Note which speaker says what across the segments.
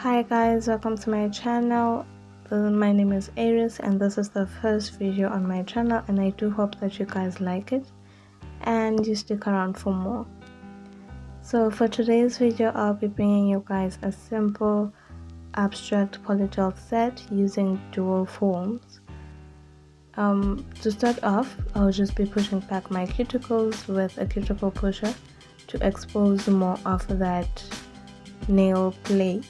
Speaker 1: Hi guys, welcome to my channel. My name is Aries and this is the first video on my channel, and I do hope that you guys like it and you stick around for more. So for today's video, I'll be bringing you guys a simple abstract polygel set using dual forms. To start off, I'll just be pushing back my cuticles with a cuticle pusher to expose more of that nail plate.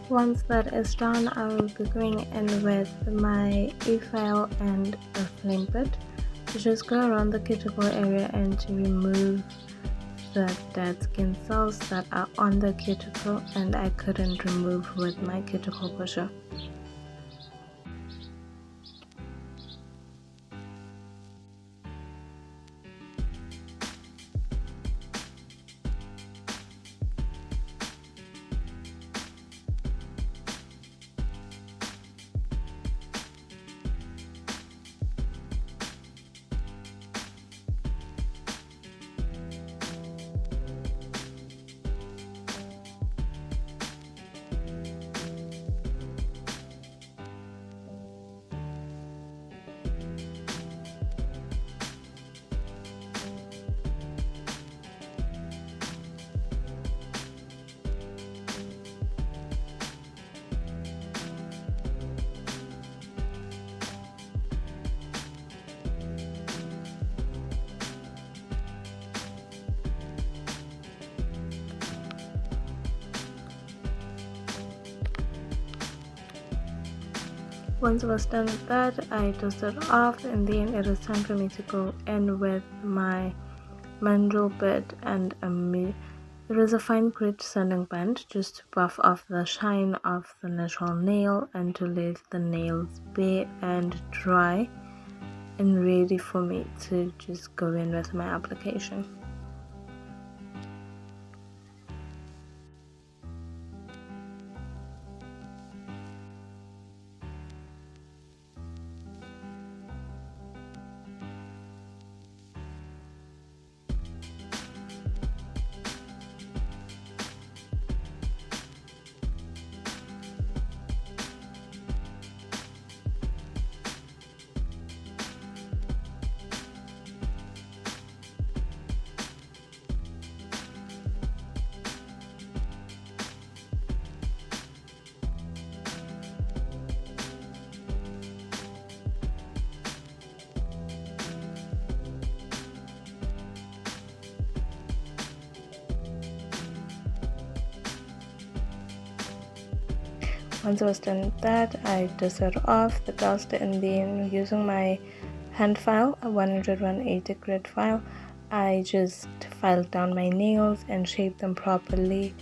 Speaker 1: Once that is done, I will be going in with my e-file and a flame bit to just go around the cuticle area and to remove the dead skin cells that are on the cuticle and I couldn't remove with my cuticle pusher. Once I was done with that, I dusted off, and then it was time for me to go in with my mandrel bit and it was a fine grit sanding band just to buff off the shine of the natural nail and to leave the nails bare and dry and ready for me to just go in with my application. Once I was done with that, I dusted off the dust, and then using my hand file, a 180 grit file, I just filed down my nails and shaped them properly.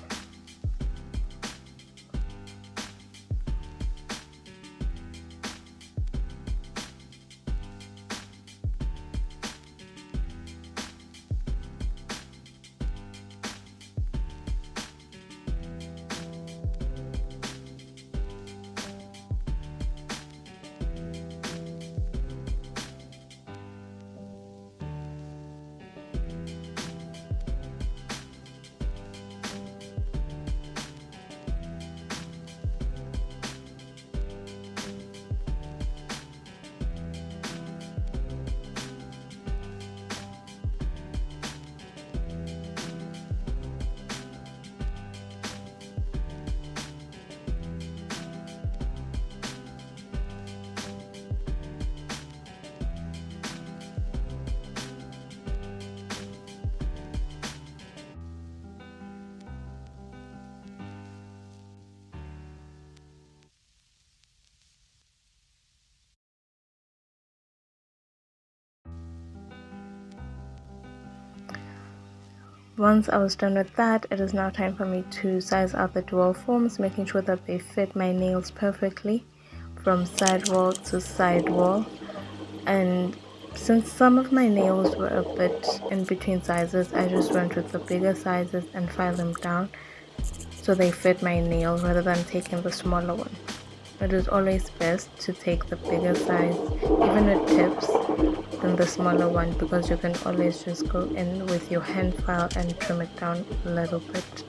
Speaker 1: Once I was done with that, it is now time for me to size out the dual forms, making sure that they fit my nails perfectly from sidewall to sidewall. And since some of my nails were a bit in between sizes, I just went with the bigger sizes and filed them down so they fit my nail rather than taking the smaller one. It is always best to take the bigger size, even with tips, than the smaller one, because you can always just go in with your hand file and trim it down a little bit.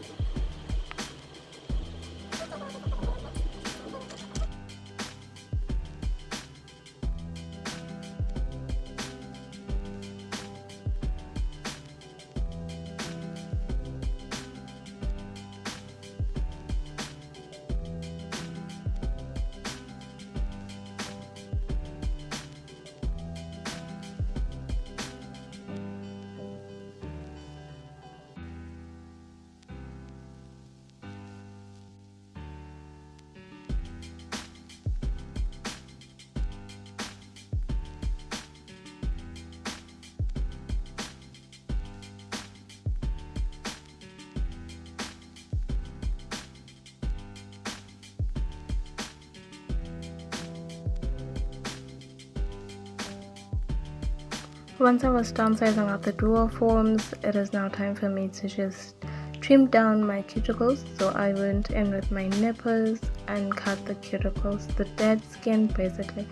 Speaker 1: Once I was downsizing out the dual forms, it is now time for me to just trim down my cuticles. So I went in with my nippers and cut the cuticles, the dead skin basically.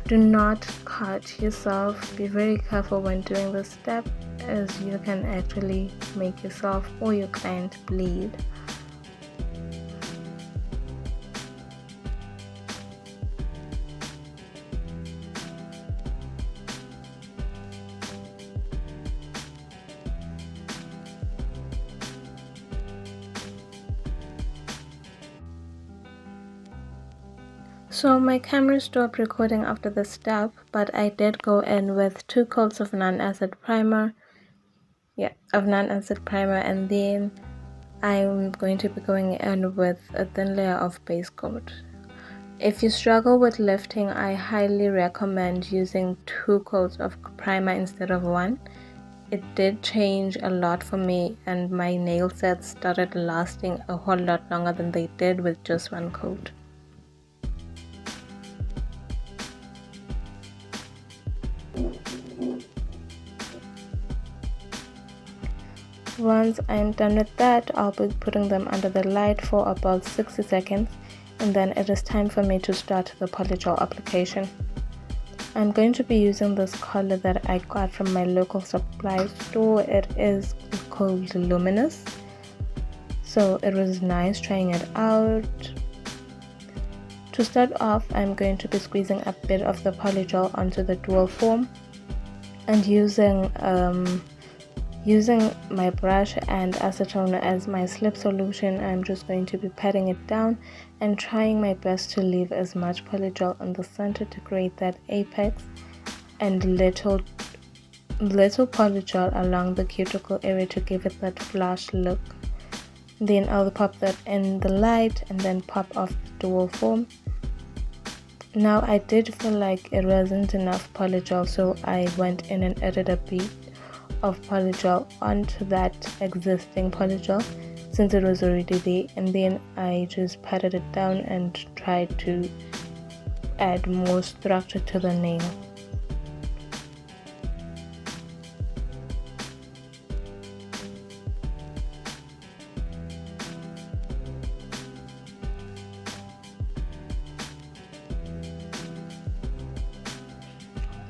Speaker 1: Do not cut yourself. Be very careful when doing this step, as you can actually make yourself or your client bleed. So my camera stopped recording after the step, but I did go in with 2 coats of non-acid primer. And then I'm going to be going in with a thin layer of base coat. If you struggle with lifting, I highly recommend using 2 coats of primer instead of 1. It did change a lot for me, and my nail sets started lasting a whole lot longer than they did with just 1 coat. Once I'm done with that, I'll be putting them under the light for about 60 seconds, and then it is time for me to start the polygel application. I'm going to be using this color that I got from my local supply store. It is called Luminous, so it was nice trying it out. To start off, I'm going to be squeezing a bit of the polygel onto the dual form, and using my brush and acetone as my slip solution, I'm just going to be patting it down and trying my best to leave as much polygel on the center to create that apex, and little polygel along the cuticle area to give it that flash look. Then I'll pop that in the light and then pop off the dual form. Now I did feel like it wasn't enough polygel, so I went in and added a bit of polygel onto that existing polygel since it was already there, and then I just patted it down and tried to add more structure to the nail.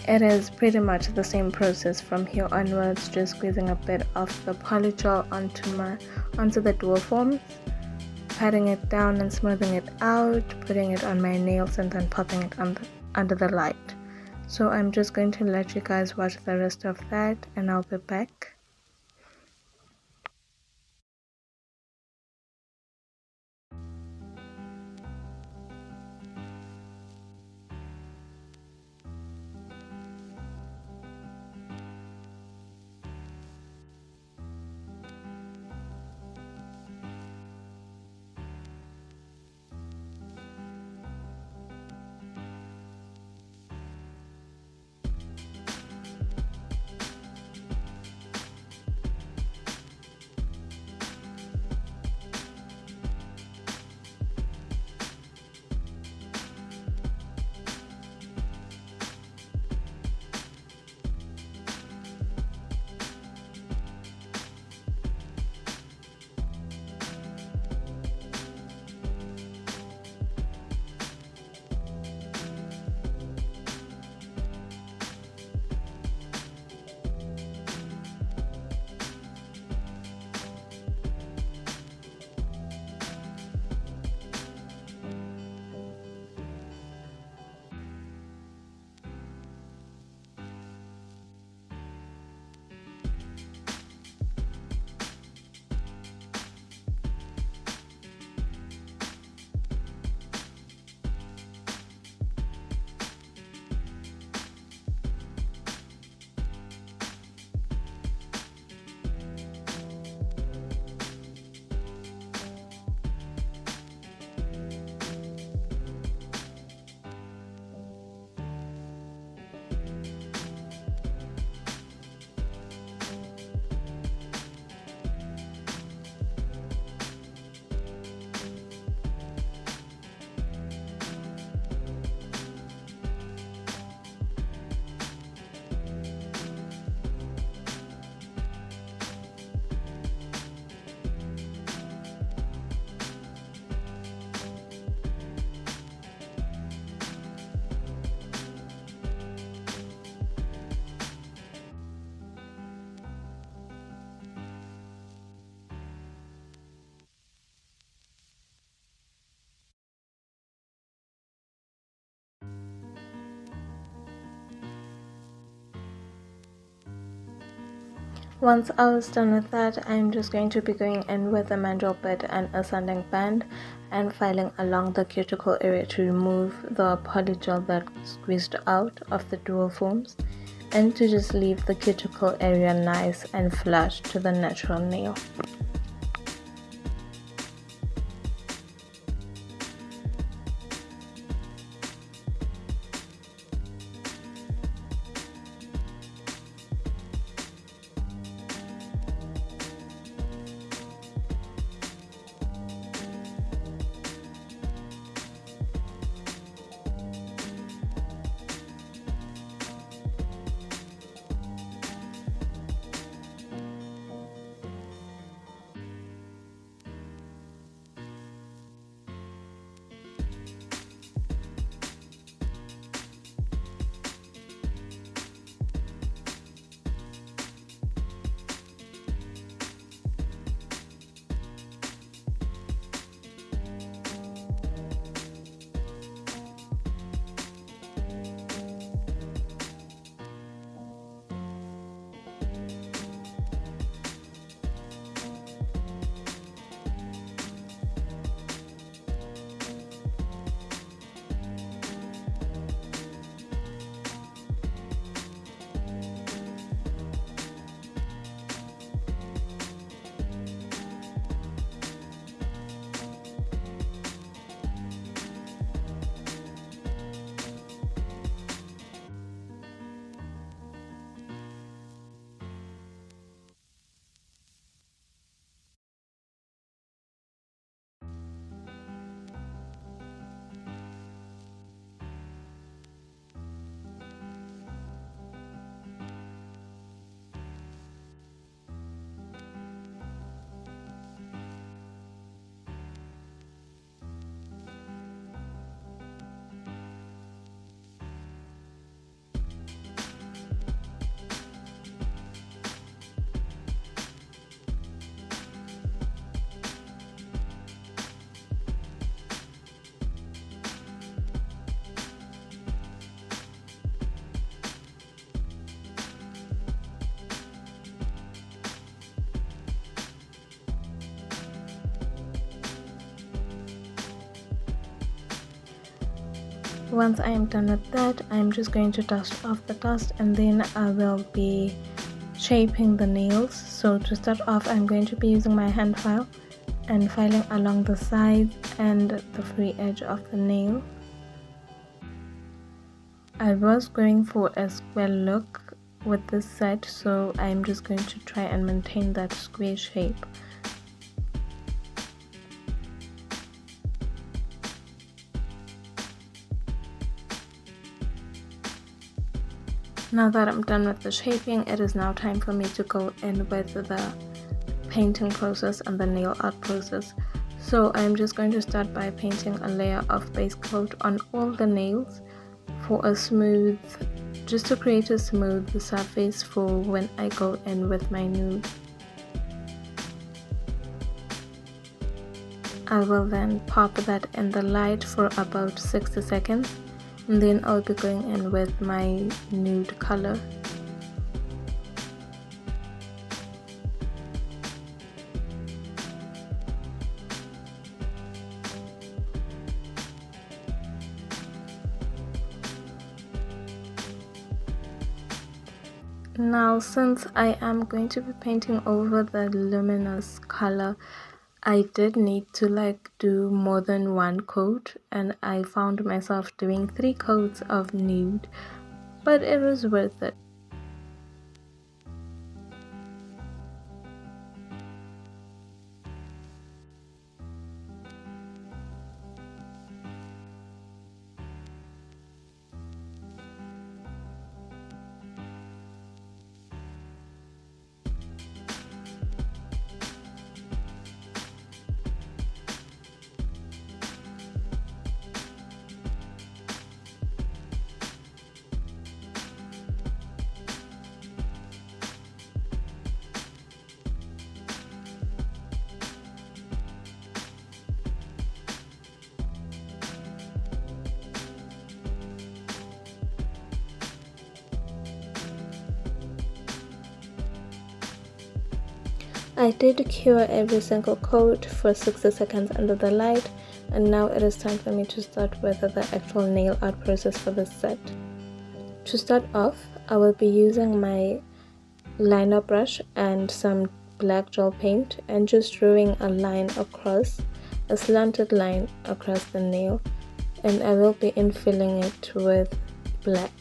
Speaker 1: It is pretty much the same process from here onwards, just squeezing a bit of the polygel onto the dual forms, patting it down and smoothing it out, putting it on my nails, and then popping it under the light. So I'm just going to let you guys watch the rest of that, and I'll be back. Once I was done with that, I'm just going to be going in with a mandrel bit and a sanding band and filing along the cuticle area to remove the polygel that squeezed out of the dual forms, and to just leave the cuticle area nice and flush to the natural nail. Once I am done with that, I'm just going to dust off the dust, and then I will be shaping the nails. So to start off, I'm going to be using my hand file and filing along the sides and the free edge of the nail. I was going for a square look with this set, so I'm just going to try and maintain that square shape. Now that I'm done with the shaping, it is now time for me to go in with the painting process and the nail art process. So I'm just going to start by painting a layer of base coat on all the nails for a smooth, just to create a smooth surface for when I go in with my nude. I will then pop that in the light for about 60 seconds. And then I'll be going in with my nude color. Now, since I am going to be painting over the luminous color, I did need to do more than one coat, and I found myself doing 3 coats of nude, but it was worth it. I did cure every single coat for 60 seconds under the light, and now it is time for me to start with the actual nail art process for this set. To start off, I will be using my liner brush and some black gel paint and just drawing a line across, a slanted line across the nail, and I will be infilling it with black.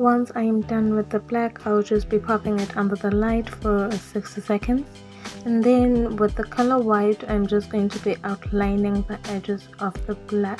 Speaker 1: Once I am done with the black, I'll just be popping it under the light for 60 seconds. And then with the color white, I'm just going to be outlining the edges of the black.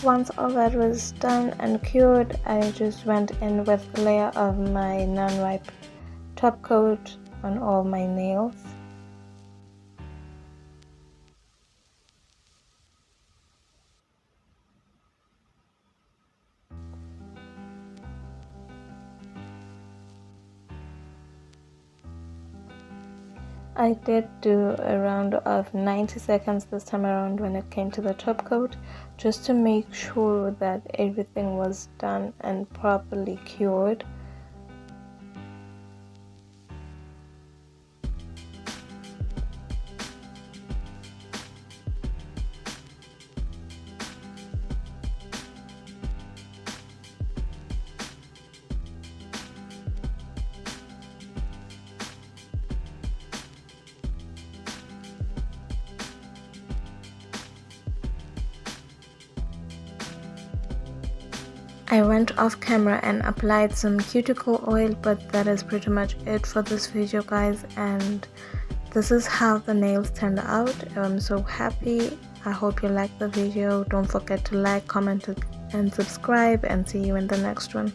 Speaker 1: Once all that was done and cured, I just went in with a layer of my non-wipe top coat on all my nails. I did do a round of 90 seconds this time around when it came to the top coat, just to make sure that everything was done and properly cured. I went off camera and applied some cuticle oil, but that is pretty much it for this video, guys, and this is how the nails turned out. I'm so happy. I hope you liked the video. Don't forget to like, comment, and subscribe, and see you in the next one.